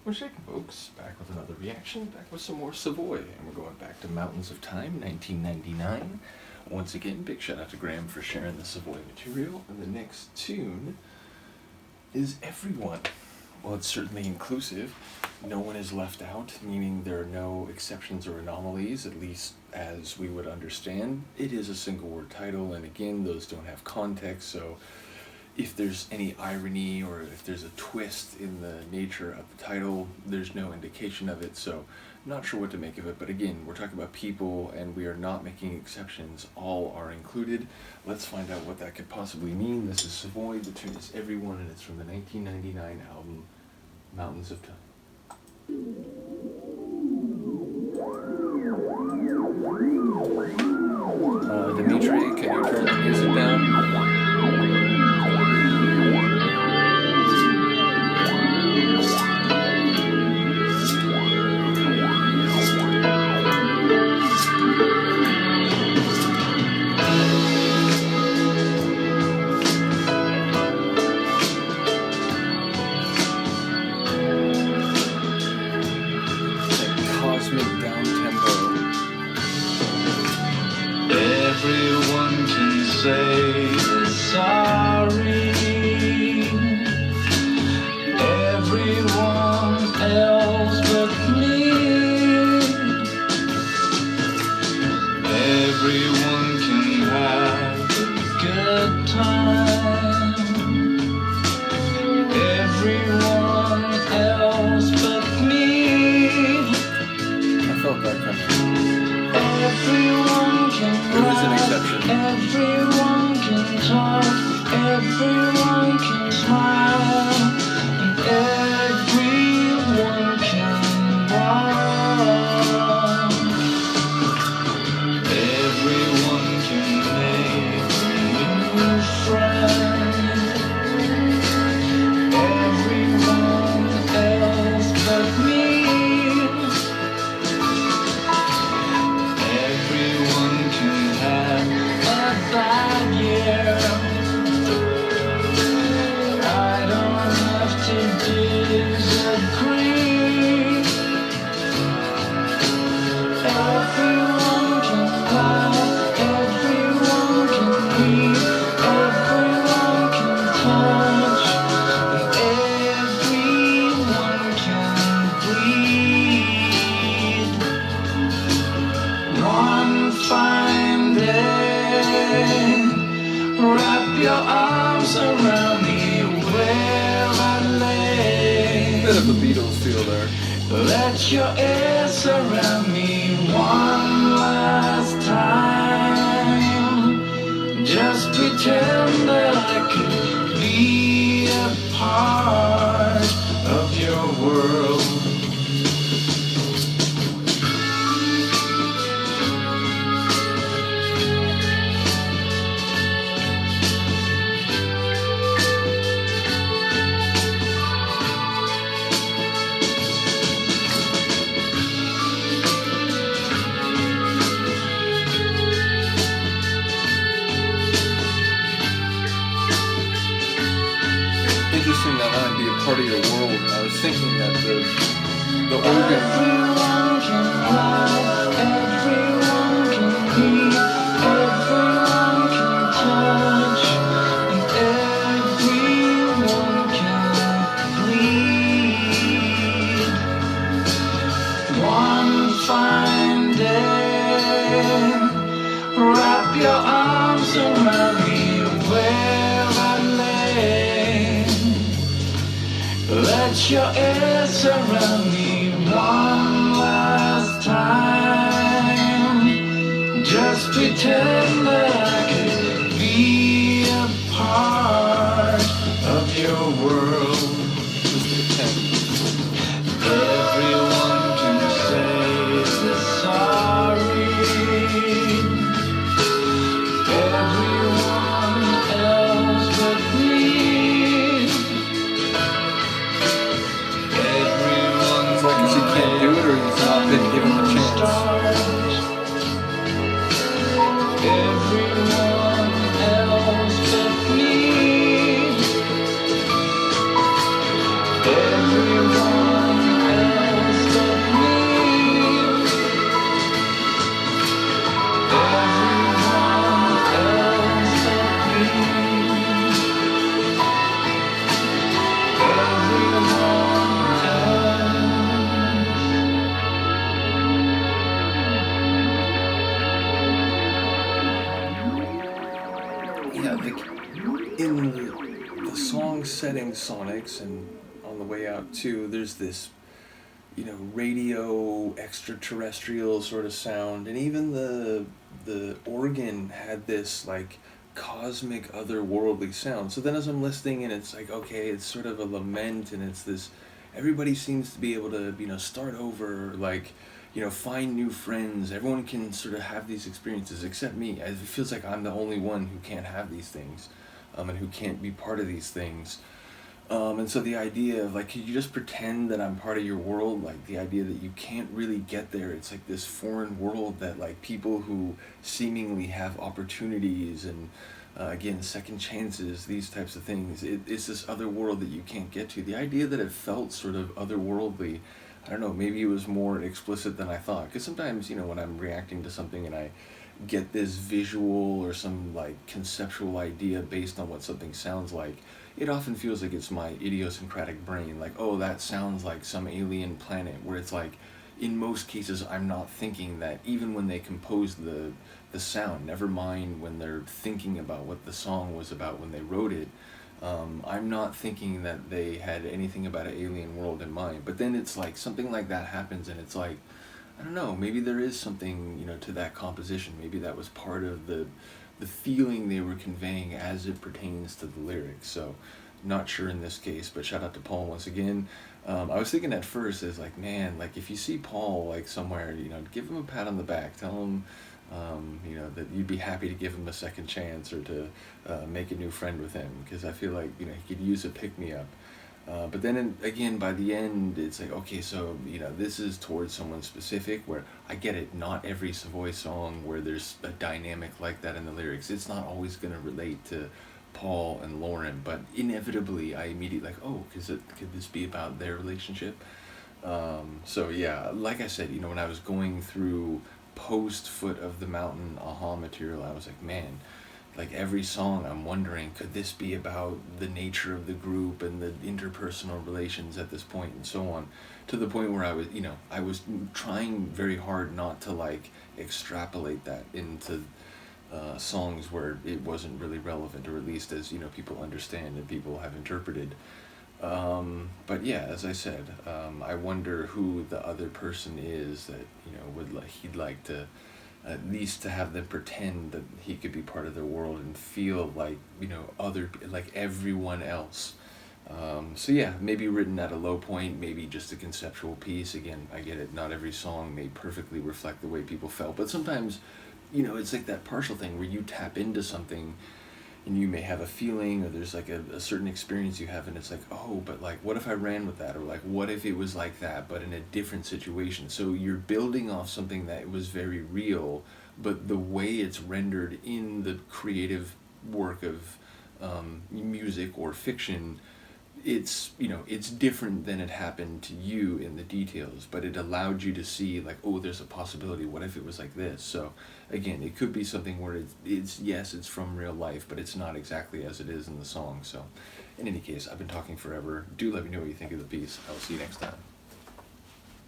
We're shaking, folks. Back with another reaction, back with some more Savoy, and we're going back to Mountains of Time, 1999. Once again, big shout out to Graham for sharing the Savoy material. And the next tune is Everyone. Well, it's certainly inclusive. No one is left out, meaning there are no exceptions or anomalies, at least as we would understand. It is a single word title, and again, those don't have context, so if there's any irony or if there's a twist in the nature of the title, there's no indication of it, so not sure what to make of it. But again, we're talking about people and we are not making exceptions. All are included. Let's find out what that could possibly mean. This is Savoy, the tune is Everyone, and it's from the 1999 album Mountains of Time. Dimitri, can you turn the music down? Everyone can say they're sorry. Everyone else but me. Everyone can have a good time. Everyone else but me. I felt that coming. Everyone can There is an exception. Everyone can talk, everyone can smile, and everyone can walk. Everyone can make a new friend. Everyone else but me. Everyone can have a bad year. I don't have to disagree. Everyone can laugh, everyone can weep, everyone can touch, and everyone can bleed. One fine day, wrap your arms around me where I lay. Bit of a Beatles feel there. Let your air surround me one last time. Just pretend that I could be a part of your world. Interesting that line, be a part of your world. And I was thinking that the organ. Everyone can laugh, everyone can weep, everyone can touch, and everyone can bleed. One fine day, wrap your arms around me where I lay. Let your air surround me one last time. Just pretend that I could be a part of your world. Everyone can say they're sorry. Everyone else but me. It's like if he can't do it or he's not been given the chance. Everyone in the song setting Sonics, and on the way out too, there's this, radio extraterrestrial sort of sound, and even the organ had this like cosmic otherworldly sound. So then as I'm listening, and it's like, okay, it's sort of a lament, and it's this, everybody seems to be able to start over, like find new friends. Everyone can sort of have these experiences except me. It feels like I'm the only one who can't have these things, and who can't be part of these things. And so the idea of like, could you just pretend that I'm part of your world? Like the idea that you can't really get there. It's like this foreign world that like people who seemingly have opportunities and again, second chances, these types of things. It's this other world that you can't get to. The idea that it felt sort of otherworldly, I don't know, maybe it was more explicit than I thought. Because sometimes, when I'm reacting to something and I get this visual or some like conceptual idea based on what something sounds like, it often feels like it's my idiosyncratic brain, like, oh, that sounds like some alien planet, where it's like, in most cases, I'm not thinking that, even when they compose the sound, never mind when they're thinking about what the song was about when they wrote it, I'm not thinking that they had anything about an alien world in mind. But then it's like, something like that happens, and it's like, I don't know, maybe there is something, to that composition. Maybe that was part of the feeling they were conveying as it pertains to the lyrics. So, not sure in this case, but shout out to Paul once again. I was thinking at first, is like, man, like if you see Paul like somewhere, give him a pat on the back, tell him, that you'd be happy to give him a second chance, or to make a new friend with him, because I feel like, he could use a pick-me-up. But then again, by the end, it's like, okay, so, this is towards someone specific, where I get it, not every Savoy song where there's a dynamic like that in the lyrics, it's not always going to relate to Paul and Lauren, but inevitably I immediately like, oh, could this be about their relationship? So yeah, like I said, when I was going through post Foot of the Mountain aha material, I was like, man, like every song I'm wondering, could this be about the nature of the group and the interpersonal relations at this point, and so on, to the point where I was trying very hard not to like extrapolate that into songs where it wasn't really relevant, or at least as people understand and people have interpreted. But yeah, as I said, I wonder who the other person is that he'd like to, at least to have them pretend that he could be part of their world and feel like like everyone else. So yeah, maybe written at a low point, maybe just a conceptual piece. Again, I get it, not every song may perfectly reflect the way people felt, but sometimes it's like that partial thing where you tap into something and you may have a feeling, or there's like a certain experience you have, and it's like, oh, but like, what if I ran with that? Or like, what if it was like that, but in a different situation? So you're building off something that was very real, but the way it's rendered in the creative work of music or fiction, it's different than it happened to you in the details, but it allowed you to see like, oh, there's a possibility. What if it was like this? So again, it could be something where it's yes, it's from real life, but it's not exactly as it is in the song. So in any case, I've been talking forever. Do let me know what you think of the piece. I will see you next time.